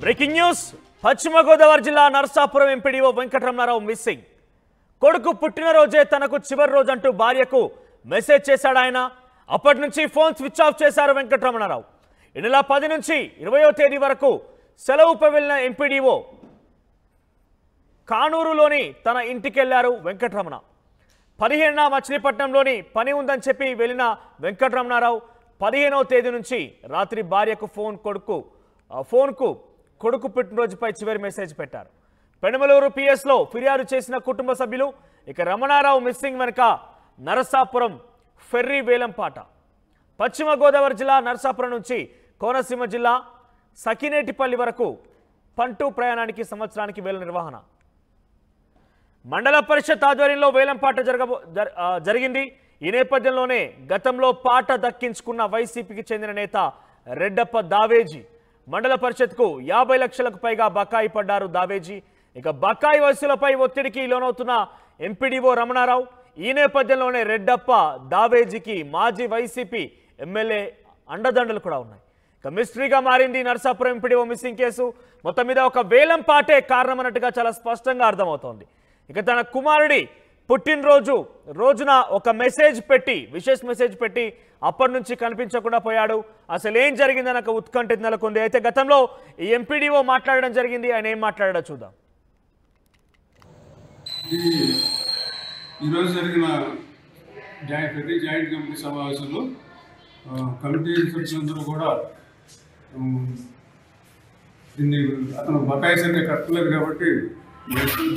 Breaking news పశ్చిమ గోదావరి జిల్లా Narasapuram MPDO Venkataramanarao missing. కొడుకు పుట్టినరోజే తనకు చివరి రోజు అంటూ భార్యకు మెసేజ్ చేశాడు ఆయన. అప్పటి నుంచి ఫోన్ స్విచ్ ఆఫ్ చేశారు వెంకటరమణారావు. ఈ నెల 10 నుంచి 20వ తేదీ వరకు సెలవుపై వెళ్లిన ఎంపీడీఓ కానూరులోని తన ఇంటికి వెళ్లారు వెంకటరమణ. 15న మచిలీపట్నంలోని పని ఉందని చెప్పి వెళ్లిన వెంకటరమణారావు 15వ తేదీ నుంచి రాత్రి భార్యకు ఫోన్కు కొడుకు పుట్టినరోజుపై చివరి మెసేజ్ పెట్టారు. పెనమలూరు పిఎస్లో ఫిర్యాదు చేసిన కుటుంబ సభ్యులు. ఇక రమణారావు మిస్సింగ్ వెనుక నరసాపురం ఫెర్రీ వేలంపాట. పశ్చిమ గోదావరి జిల్లా నరసాపురం నుంచి కోనసీమ జిల్లా సకినేటిపల్లి వరకు పంటు ప్రయాణానికి సంవత్సరానికి వేల నిర్వహణ. మండల పరిషత్ ఆధ్వర్యంలో వేలంపాట జరిగింది. ఈ నేపథ్యంలోనే గతంలో పాట దక్కించుకున్న వైసీపీకి చెందిన నేత రెడ్డప్ప దావేజీ మండల పరిషత్కు 50 లక్షలకు పైగా బకాయి పడ్డారు దావేజీ. ఇక బకాయి వసూలపై ఒత్తిడికి లోనవుతున్న ఎంపీడీఓ రమణారావు. ఈ నేపథ్యంలోనే రెడ్డప్ప దావేజీకి మాజీ వైసీపీ ఎమ్మెల్యే అండదండలు కూడా ఉన్నాయి. ఇక మిస్టరీగా మారింది నరసాపురం ఎంపీడీఓ మిస్సింగ్ కేసు. మొత్తం మీద ఒక వేలం పాటే కారణమన్నట్టుగా చాలా స్పష్టంగా అర్థమవుతోంది. ఇక తన కుమారుడి పుట్టినరోజు రోజున ఒక విశేష మెసేజ్ పెట్టి అప్పటి నుంచి కనిపించకుండా పోయాడు. అసలు ఏం జరిగిందని ఒక ఉత్కంఠ నెలకొంది. అయితే గతంలో ఈ ఎంపీడీఓ మాట్లాడడం జరిగింది. ఆయన ఏం మాట్లాడాడో చూద్దాం. ఈరోజు జరిగిన జాయింట్ కమిటీ సమావేశంలో కమిటీ సభ్యులందరూ కూడా దీన్ని అతను బకాయి సరిగ్గా కట్టలేదు కాబట్టి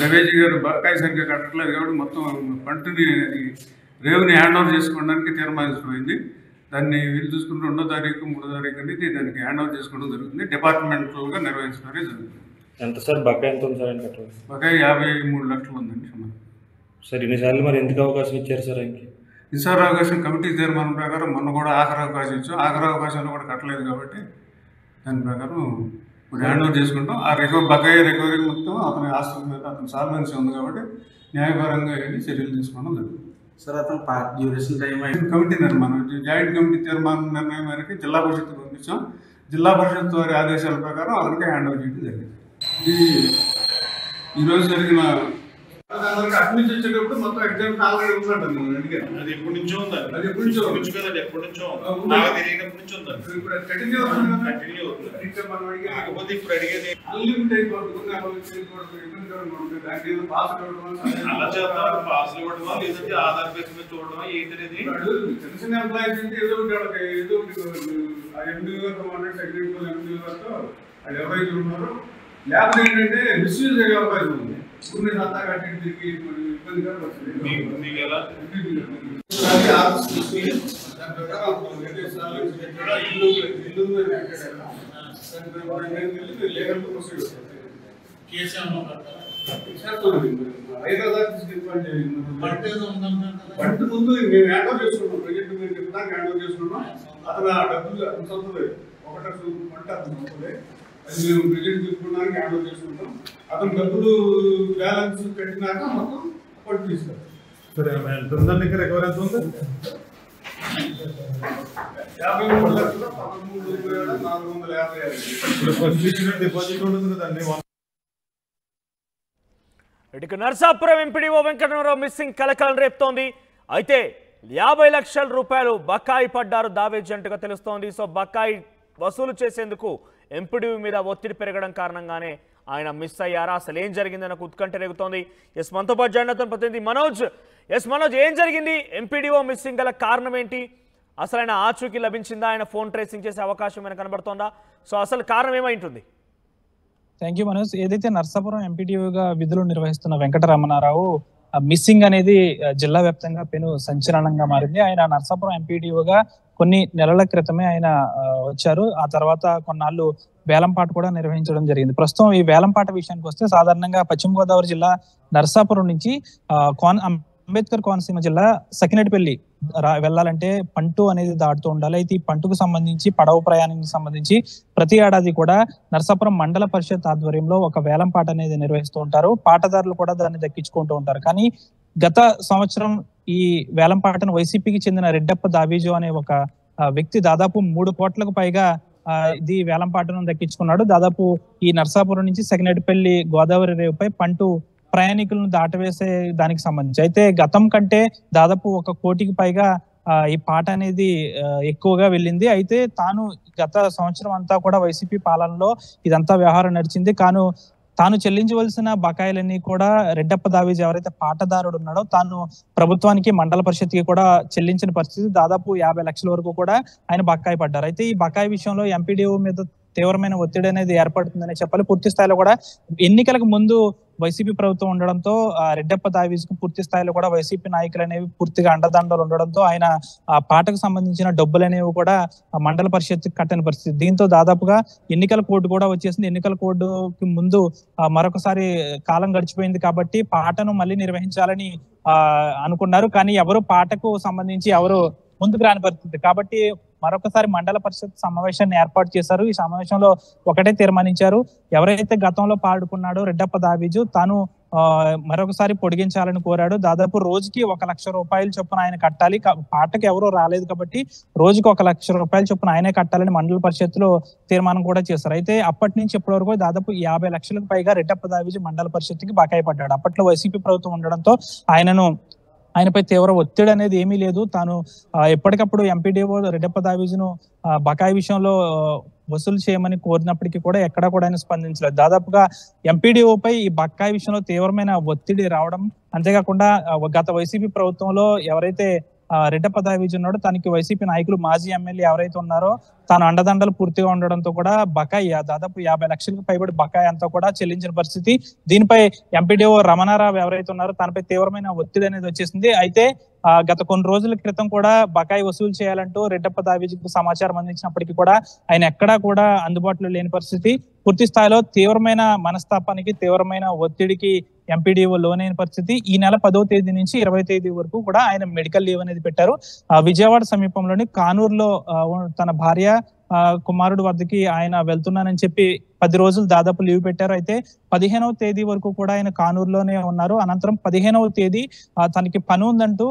దవేజీ గారు బకాయి సరిగ్గా కట్టలేదు కాబట్టి మొత్తం పంటని రేవుని హ్యాండ్ ఓవర్ చేసుకోవడానికి తీర్మానించబడింది. దాన్ని వీళ్ళు చూసుకుంటే 2వ తారీఖు 3వ తారీఖు అనేది దానికి హ్యాండ్ ఓవర్ చేసుకోవడం జరుగుతుంది. డిపార్ట్మెంటల్గా నిర్వహించడం జరుగుతుంది. ఎంత సార్ బకాయి ఎంత ఉంది సార్? బకాయి 53 లక్షలు ఉందండి సార్. ఇన్నిసార్లు మరి ఎందుకు అవకాశం ఇచ్చారు సార్? ఈసారి అవకాశం కమిటీ తీర్మానం ప్రకారం మొన్న కూడా ఆఖరి అవకాశం ఇచ్చాం. ఆఖరి అవకాశంలో కూడా కట్టలేదు కాబట్టి దాని ప్రకారం ఇప్పుడు హ్యాండ్ ఓవర్ చేసుకుంటాం. ఆ బకాయి రికవరీ మొత్తం అతని ఆస్తుల మీద అతని సాల్వెన్సీ ఉంది కాబట్టి న్యాయపరంగా వెళ్ళి చర్యలు తీసుకోవడం జరుగుతుంది. సార్ అతను డ్యూరేషన్ టైం కమిటీ నిర్మాణం జాయింట్ కమిటీ తీర్మానం నిర్ణయం మేరకు జిల్లా పరిషత్ పంపించాం. జిల్లా పరిషత్ వారి ఆదేశాల ప్రకారం అతనికి హ్యాండ్ ఓవర్ చేయడం జరిగింది. ఈరోజు జరిగిన అడ్మిషన్ వచ్చేటప్పుడు మొత్తం ఎగ్జామ్ ఆల్రెడీ ఉందండి. అది ఎప్పటి నుంచో ఉందండి. అది ఎప్పటి నుంచో ఎప్పటి నుంచో తెలియనప్పటి నుంచి ఉందండి. కాకపోతే ఇప్పుడు అడిగేది అలా చేద్దాం, పాసులు ఇవ్వడమా లేదంటే ఆధార్ బేస్ మీద చూడడమా ఏంటనేది తెలిసిన ఎంప్లాయీస్ అంటే ఏదో అది ఎవరైతే ఉన్నారో లేకపోతే ఏంటంటే మిస్యూజ్ అయ్యే అవకాశం ఉంది. కొన్ని సత్తా కట్టి తిరిగి ఇబ్బందిగా వస్తుంది. పంట ముందు మేము హ్యాండ్ ఓవర్ చేసుకున్నాం. ప్రజెంట్ మేము చెప్తాను హ్యాండ్ ఓవర్ చేసుకున్నాం. అతను ఆ డబ్బులు అతను సొంతలే ఒకటి పంట అతను సొంతలే. అది మేము ప్రజెంట్ తీసుకున్నానికి హ్యాండ్ ఓవర్ చేసుకుంటాం. అతను డబ్బులు బ్యాలెన్స్ పెట్టినాక మొత్తం అప్పటి తీసుకోవాలి. సరే ఎంత ఉందండి? ఇక్కడ రికవరీ ఎంత ఉంది? 53 లక్షల 13,455. ఇప్పుడు ఫస్ట్ ఇచ్చిన డిపాజిట్ ఉంటుంది కదండి. ఇటుక నరసాపురం ఎంపీడీఓ వెంకటరమణారావు మిస్సింగ్ కలకలం రేపుతోంది. అయితే 50 లక్షల రూపాయలు బకాయి పడ్డారు దావేజీ అంటుగా తెలుస్తోంది. సో బకాయి వసూలు చేసేందుకు ఎంపీడీఓ మీద ఒత్తిడి పెరగడం కారణంగానే ఆయన మిస్ అయ్యారా? అసలు ఏం జరిగిందని నాకు ఉత్కంఠ రేగుతోంది. మనతో పాటు జాయిన్ అవుతున్న ప్రతినిధి మనోజ్. మనోజ్, ఏం జరిగింది? ఎంపీడీఓ మిస్సింగ్ గల కారణం ఏంటి? అసలు ఆయన ఆచూకీ లభించిందా? ఆయన ఫోన్ ట్రేసింగ్ చేసే అవకాశం ఏమైనా కనబడుతోందా? సో అసలు కారణం ఏమై ఉంటుంది? Thank you Manoj. ఏదైతే నరసాపురం ఎంపీడీఓగా విధులు నిర్వహిస్తున్న వెంకటరమణారావు మిస్సింగ్ అనేది జిల్లా వ్యాప్తంగా పెను సంచలనంగా మారింది. ఆయన నరసాపురం ఎంపీడీఓగా కొన్ని నెలల క్రితమే ఆయన వచ్చారు. ఆ తర్వాత కొన్నాళ్ళు వేలంపాట కూడా నిర్వహించడం జరిగింది. ప్రస్తుతం ఈ వేలంపాట విషయానికి వస్తే సాధారణంగా పశ్చిమ గోదావరి జిల్లా నరసాపురం నుంచి అంబేద్కర్ కోనసీమ జిల్లా సకినేటిపల్లి వెళ్ళాలంటే పంటు అనేది దాటుతూ ఉండాలి. అయితే ఈ పంటుకు సంబంధించి పడవ ప్రయాణానికి సంబంధించి ప్రతి ఏడాది కూడా నరసాపురం మండల పరిషత్ ఆధ్వర్యంలో ఒక వేలంపాట అనేది నిర్వహిస్తూ ఉంటారు. పాటదారులు కూడా దాన్ని దక్కించుకుంటూ ఉంటారు. కానీ గత సంవత్సరం ఈ వేలంపాటను వైసీపీకి చెందిన రెడ్డప్ప దావేజీ అనే ఒక వ్యక్తి దాదాపు 3 కోట్లకు పైగా ఇది వేలంపాటను దక్కించుకున్నాడు. దాదాపు ఈ నర్సాపురం నుంచి సెగనేటిపల్లి గోదావరి రేవుపై పంటు ప్రయాణికులను దాటవేసే దానికి సంబంధించి అయితే గతం కంటే దాదాపు 1 కోటికి పైగా ఈ పాట అనేది ఎక్కువగా వెళ్ళింది. అయితే తాను గత సంవత్సరం అంతా కూడా వైసీపీ పాలనలో ఇదంతా వ్యవహారం నడిచింది. తాను చెల్లించవలసిన బకాయిలన్నీ కూడా రెడ్డప్ప దావేజీ ఎవరైతే పాటదారుడు ఉన్నాడో తాను ప్రభుత్వానికి మండల పరిషత్కి కూడా చెల్లించిన పరిస్థితి. దాదాపు 50 లక్షల వరకు కూడా ఆయన బకాయి పడ్డారు. అయితే ఈ బకాయి విషయంలో ఎంపీడీఓ మీద తీవ్రమైన ఒత్తిడి అనేది ఏర్పడుతుందని చెప్పాలి. పూర్తి స్థాయిలో కూడా ఎన్నికలకు ముందు వైసీపీ ప్రభుత్వం ఉండడంతో రెడ్డప్ప దావేజీకి పూర్తి స్థాయిలో కూడా వైసీపీ నాయకులు అనేవి పూర్తిగా అండదండలు ఉండడంతో ఆయన ఆ పాటకు సంబంధించిన డబ్బులు అనేవి కూడా మండల పరిషత్కి కట్టని పరిస్థితి. దీంతో దాదాపుగా ఎన్నికల కోడ్ కూడా వచ్చేసింది. ఎన్నికల కోడ్కి ముందు మరొకసారి కాలం గడిచిపోయింది కాబట్టి పాటను మళ్ళీ నిర్వహించాలని అనుకున్నారు. కానీ ఎవరు పాటకు సంబంధించి ఎవరు ముందుకు రాని పరిస్థితి కాబట్టి మరొకసారి మండల పరిషత్ సమావేశాన్ని ఏర్పాటు చేశారు. ఈ సమావేశంలో ఒకటే తీర్మానించారు, ఎవరైతే గతంలో పాడుకున్నాడో రెడ్డప్ప దావేజు తాను మరొకసారి పొడిగించాలని కోరాడు. దాదాపు రోజుకి 1 లక్ష రూపాయలు చొప్పున ఆయన కట్టాలి. పాటకు ఎవరూ రాలేదు కాబట్టి రోజుకి 1 లక్ష రూపాయలు చొప్పున ఆయనే కట్టాలని మండల పరిషత్తులో తీర్మానం కూడా చేశారు. అయితే అప్పటి నుంచి ఇప్పటి వరకు దాదాపు 50 లక్షలకు పైగా రెడ్డప్ప దావేజు మండల పరిషత్తుకి బకాయి పడ్డాడు. అప్పట్లో వైసీపీ ప్రభుత్వం ఉండడంతో ఆయనపై తీవ్ర ఒత్తిడి అనేది ఏమీ లేదు. తాను ఎప్పటికప్పుడు ఎంపీడీఓ రెడ్డప్ప దావేజును బకాయి విషయంలో వసూలు చేయమని కోరినప్పటికీ కూడా ఎక్కడా కూడా ఆయన స్పందించలేదు. దాదాపుగా ఎంపీడీఓపై ఈ బకాయి విషయంలో తీవ్రమైన ఒత్తిడి రావడం, అంతేకాకుండా గత వైసీపీ ప్రభుత్వంలో ఎవరైతే రెడ్డప్ప దావేజు ఉన్నాడో తనకి వైసీపీ నాయకులు మాజీ ఎమ్మెల్యే ఎవరైతే ఉన్నారో తాను అండదండలు పూర్తిగా ఉండడంతో కూడా బకాయి దాదాపు 50 లక్షలకు పైబడి బకాయి అంతా కూడా చెల్లించిన పరిస్థితి. దీనిపై ఎంపీడీఓ రమణారావు ఎవరైతే ఉన్నారో తనపై తీవ్రమైన ఒత్తిడి అనేది వచ్చేసింది. అయితే గత కొన్ని రోజుల క్రితం కూడా బకాయి వసూలు చేయాలంటూ రెడ్డప్ప దావేజీకి సమాచారం అందించినప్పటికీ కూడా ఆయన ఎక్కడా కూడా అందుబాటులో లేని పరిస్థితి. పూర్తి స్థాయిలో తీవ్రమైన మనస్తాపానికి, తీవ్రమైన ఒత్తిడికి ఎంపీడీఓ లోనైన పరిస్థితి. ఈ నెల 10వ తేదీ నుంచి 20వ తేదీ వరకు కూడా ఆయన మెడికల్ లీవ్ అనేది పెట్టారు. విజయవాడ సమీపంలోని కానూరులో తన భార్య కుమారుడు వద్దకి ఆయన వెళ్తున్నానని చెప్పి 10 రోజులు దాదాపు లీవ్ పెట్టారు. అయితే 15వ తేదీ వరకు కూడా ఆయన కానూరులోనే ఉన్నారు. అనంతరం 15వ తేదీ తనకి పని ఉందంటూ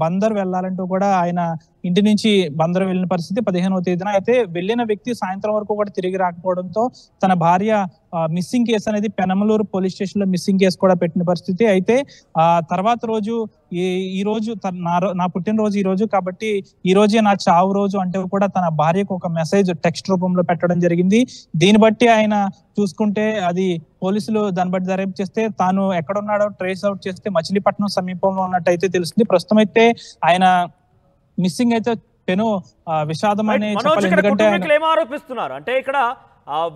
బందర్ వెళ్లాలంటూ కూడా ఆయన ఇంటి నుంచి బందర్ వెళ్ళిన పరిస్థితి 15వ తేదీన. అయితే వెళ్ళిన వ్యక్తి సాయంత్రం వరకు కూడా తిరిగి రాకపోవడంతో తన భార్య మిస్సింగ్ కేసు అనేది పెనమలూరు పోలీస్ స్టేషన్ లో మిస్సింగ్ కేసు కూడా పెట్టిన పరిస్థితి. అయితే తర్వాత రోజు ఈ రోజు నా పుట్టినరోజు ఈ రోజు కాబట్టి ఈ రోజే నా చావు రోజు అంటే కూడా తన భార్యకు ఒక మెసేజ్ టెక్స్ట్ రూపంలో పెట్టడం జరిగింది. దీన్ని బట్టి ఆయన చూసుకుంటే అది పోలీసులు దాన్ని బట్టి దర్యాప్తు చేస్తే తాను ఎక్కడున్నాడో ట్రేస్ అవుట్ చేస్తే మచిలీపట్నం సమీపంలో ఉన్నట్టయితే తెలుస్తుంది. ప్రస్తుతం అయితే ఆయన మిస్సింగ్ అయితే పెను విషాదం అనే చెప్పాలి. ఎందుకంటే ఏం ఆరోపిస్తున్నారు అంటే ఇక్కడ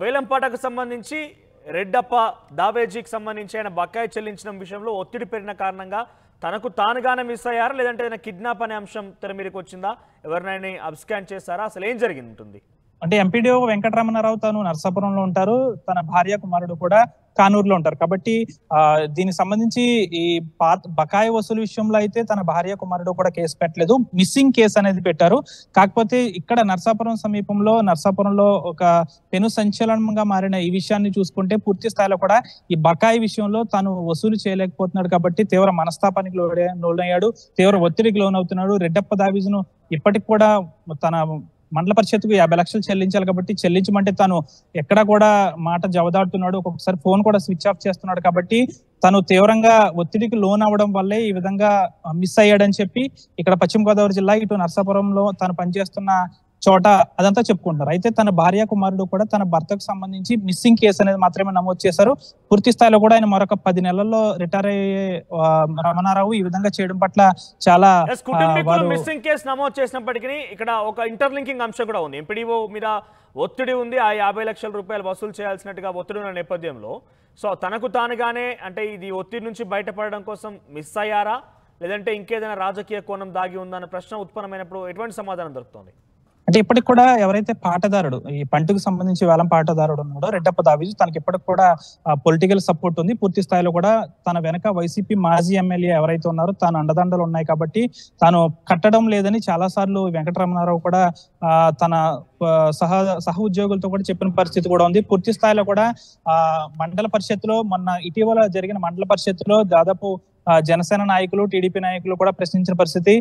వేలంపాటకు సంబంధించి రెడ్డప్ప దావేజీకి సంబంధించి ఆయన బకాయి చెల్లించిన విషయంలో ఒత్తిడి పెరిగిన కారణంగా తనకు తానుగానే మిస్ అయ్యారా, లేదంటే ఏదైనా కిడ్నాప్ అనే అంశం తెర మీదకి వచ్చిందా, ఎవరినైనా అబ్స్కాన్ చేశారా, అసలు ఏం జరిగి ఉంటుంది? అంటే ఎంపీడీఓ వెంకటరమణారావు తాను నర్సాపురంలో ఉంటారు, తన భార్య కుమారుడు కూడా కానూరులో ఉంటారు. కాబట్టి దీనికి సంబంధించి ఈ బకాయి వసూలు విషయంలో అయితే తన భార్య కుమారుడు కూడా కేసు పెట్టలేదు, మిస్సింగ్ కేసు అనేది పెట్టారు. కాకపోతే ఇక్కడ నర్సాపురంలో ఒక పెను సంచలనంగా మారిన ఈ విషయాన్ని చూసుకుంటే పూర్తి స్థాయిలో కూడా ఈ బకాయి విషయంలో తాను వసూలు చేయలేకపోతున్నాడు కాబట్టి తీవ్ర మనస్తాపానికి లోనయ్యాడు, తీవ్ర ఒత్తిడికి లోనవుతున్నాడు. రెడ్డప్ప దావేజును ఇప్పటికి కూడా తన మండల పరిషత్కు 50 లక్షలు చెల్లించాలి కాబట్టి చెల్లించమంటే తాను ఎక్కడా కూడా మాట జవదాడుతున్నాడు, ఒక్కొక్కసారి ఫోన్ కూడా స్విచ్ ఆఫ్ చేస్తున్నాడు. కాబట్టి తను తీవ్రంగా ఒత్తిడికి లోన్ అవ్వడం వల్లే ఈ విధంగా మిస్ అయ్యాడని చెప్పి ఇక్కడ పశ్చిమ గోదావరి జిల్లా ఇటు నర్సాపురంలో తాను పనిచేస్తున్న చోట అదంతా చెప్పుకుంటారు. అయితే తన భార్య కుమారుడు కూడా తన భర్తకు సంబంధించి మిస్సింగ్ కేసు అనేది మాత్రమే నమోదు చేశారు. పూర్తి స్థాయిలో కూడా ఆయన మరొక 10 నెలల్లో రిటైర్ అయ్యే రమణారావు ఈ విధంగా చేయడం పట్ల చాలా మిస్సింగ్ కేసు నమోదు చేసినప్పటికీ ఇక్కడ ఒక ఇంటర్లింకింగ్ అంశం కూడా ఉంది. ఎంపీడీఓ మీద ఒత్తిడి ఉంది, ఆ 50 లక్షల రూపాయలు వసూలు చేయాల్సినట్టుగా ఒత్తిడి ఉన్న నేపథ్యంలో సో తనకు తానుగానే అంటే ఇది ఒత్తిడి నుంచి బయటపడడం కోసం మిస్ అయ్యారా, లేదంటే ఇంకేదైనా రాజకీయ కోణం దాగి ఉందన్న ప్రశ్న ఉత్పన్నమైనప్పుడు ఎటువంటి సమాధానం దొరుకుతుంది? అంటే ఇప్పటికి కూడా ఎవరైతే పాటదారుడు ఈ పంటకు సంబంధించి వేలం పాటదారుడు ఉన్నాడో రెడ్డప్ప దావేజు తనకి ఇప్పటికి కూడా పొలిటికల్ సపోర్ట్ ఉంది. పూర్తి స్థాయిలో కూడా తన వెనక వైసీపీ మాజీ ఎమ్మెల్యే ఎవరైతే ఉన్నారో తాను అండదండలు ఉన్నాయి కాబట్టి తాను కట్టడం లేదని చాలా సార్లు వెంకటరమణారావు కూడా తన సహ ఉద్యోగులతో కూడా చెప్పిన పరిస్థితి కూడా ఉంది. పూర్తి స్థాయిలో కూడా మండల పరిషత్తులో మొన్న ఇటీవల జరిగిన మండల పరిషత్తులో దాదాపు జనసేన నాయకులు, టీడీపీ నాయకులు కూడా ప్రశ్నించిన పరిస్థితి.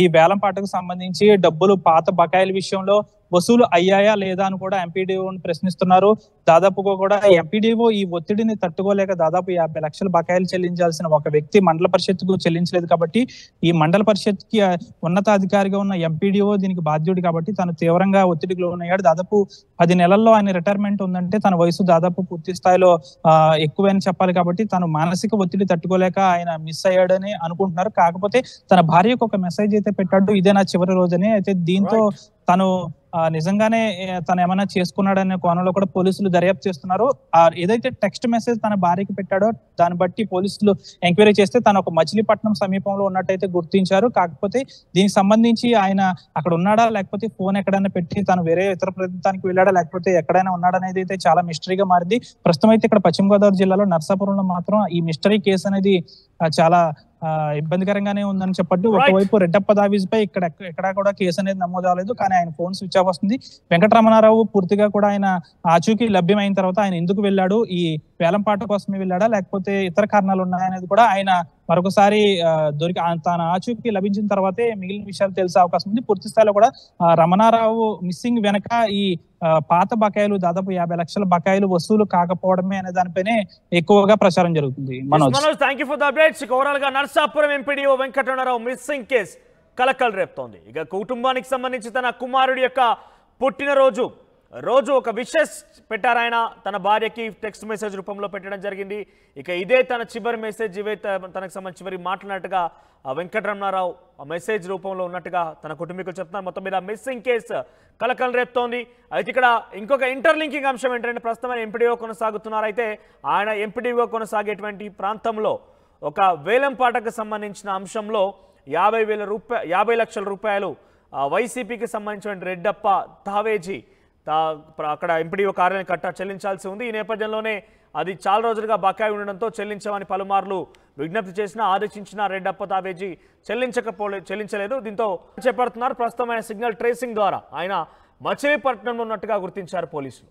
ఈ వేలం పాటకు సంబంధించి డబ్బులు పాత బకాయిల విషయంలో వసూలు అయ్యాయా లేదా అని కూడా ఎంపీడీఓని ప్రశ్నిస్తున్నారు. దాదాపుగా కూడా ఎంపీడీఓ ఈ ఒత్తిడిని తట్టుకోలేక దాదాపు 50 లక్షల బకాయిలు చెల్లించాల్సిన ఒక వ్యక్తి మండల పరిషత్కు చెల్లించలేదు కాబట్టి ఈ మండల పరిషత్ కి ఉన్నతాధికారిగా ఉన్న ఎంపీడీఓ దీనికి బాధ్యుడు కాబట్టి తను తీవ్రంగా ఒత్తిడికి లోనయ్యాడు. దాదాపు 10 నెలల్లో ఆయన రిటైర్మెంట్ ఉందంటే తన వయసు దాదాపు పూర్తి స్థాయిలో ఎక్కువని చెప్పాలి కాబట్టి తను మానసిక ఒత్తిడి తట్టుకోలేక ఆయన మిస్ అయ్యాడని అనుకుంటున్నారు. కాకపోతే తన భార్యకు ఒక మెసేజ్ అయితే పెట్టాడు, ఇదే నా చివరి రోజని. అయితే దీంతో తను నిజంగానే తను ఏమైనా చేసుకున్నాడనే కోణంలో కూడా పోలీసులు దర్యాప్తు చేస్తున్నారు. ఏదైతే టెక్స్ట్ మెసేజ్ తన భార్యకి పెట్టాడో దాన్ని బట్టి పోలీసులు ఎంక్వైరీ చేస్తే తను ఒక మచిలీపట్నం సమీపంలో ఉన్నట్టయితే గుర్తించారు. కాకపోతే దీనికి సంబంధించి ఆయన అక్కడ ఉన్నాడా లేకపోతే ఫోన్ ఎక్కడైనా పెట్టి తను వేరే ఇతర ప్రాంతానికి వెళ్ళాడా లేకపోతే ఎక్కడైనా ఉన్నాడనేది అయితే చాలా మిస్టరీగా మారింది. ప్రస్తుతం అయితే ఇక్కడ పశ్చిమ గోదావరి జిల్లాలో నర్సాపురంలో మాత్రం ఈ మిస్టరీ కేసు అనేది చాలా ఇబ్బందికరంగానే ఉందని చెప్పట్టు. ఒకవైపు రెడ్డప్ప దావీజ్ పై ఎక్కడా కూడా కేసు అనేది నమోదు అవ్వలేదు, కానీ ఆయన ఫోన్ స్విచ్ ఆఫ్ వస్తుంది. వెంకటరమణారావు పూర్తిగా కూడా ఆయన ఆచూకీ లభ్యమైన తర్వాత ఆయన ఎందుకు వెళ్ళాడు, ఈ వేలంపాట కోసమే వెళ్ళాడా లేకపోతే ఇతర కారణాలు ఉన్నాయనేది కూడా ఆయన మరొకసారి తన ఆచూకీ లభించిన తర్వాతే మిగిలిన విషయాలు తెలిసే అవకాశం ఉంది. పూర్తి స్థాయిలో కూడా రమణారావు మిస్సింగ్ వెనక ఈ పాత బకాయిలు దాదాపు 50 లక్షల బకాయిలు వసూలు కాకపోవడమే అనే దానిపైనే ఎక్కువగా ప్రచారం జరుగుతుంది. Manoj, thank you for the updates. Overall గా Narsapuram MPDO Venkataramanarao missing case కలకలు రేపుతోంది. ఇక కుటుంబానికి సంబంధించి తన కుమారుడి యొక్క పుట్టినరోజు ఒక విషెస్ పెట్టారు ఆయన. తన భార్యకి టెక్స్ట్ మెసేజ్ రూపంలో పెట్టడం జరిగింది. ఇక ఇదే తన చివరి మెసేజ్, ఇవే తనకు సంబంధించి చివరి మాట్లాడినట్టుగా వెంకటరమణారావు మెసేజ్ రూపంలో ఉన్నట్టుగా తన కుటుంబీకులు చెప్తున్నారు. మొత్తం మీద మిస్సింగ్ కేసు కలకలు రేపుతోంది. అయితే ఇక్కడ ఇంకొక ఇంటర్లింకింగ్ అంశం ఏంటంటే ప్రస్తుతం ఆయన ఎంపీడీఓ కొనసాగుతున్నారు. అయితే ఆయన ఎంపీడీఓ కొనసాగేటువంటి ప్రాంతంలో ఒక వేలంపాటకు సంబంధించిన అంశంలో 50 లక్షల రూపాయలు వైసీపీకి సంబంధించిన రెడ్డప్ప తావేజీ అక్కడ ఎంపీడీఓ కార్యాలయం చెల్లించాల్సి ఉంది. ఈ నేపథ్యంలోనే అది చాలా రోజులుగా బకాయి ఉండడంతో చెల్లించమని పలుమార్లు విజ్ఞప్తి చేసినా ఆదేశించిన రెడ్డప్ప తావేజీ చెల్లించలేదు. దీంతో చేపడుతున్నారు. ప్రస్తుతం ఆయన సిగ్నల్ ట్రేసింగ్ ద్వారా ఆయన మచిలీపట్నంలో ఉన్నట్టుగా గుర్తించారు పోలీసులు.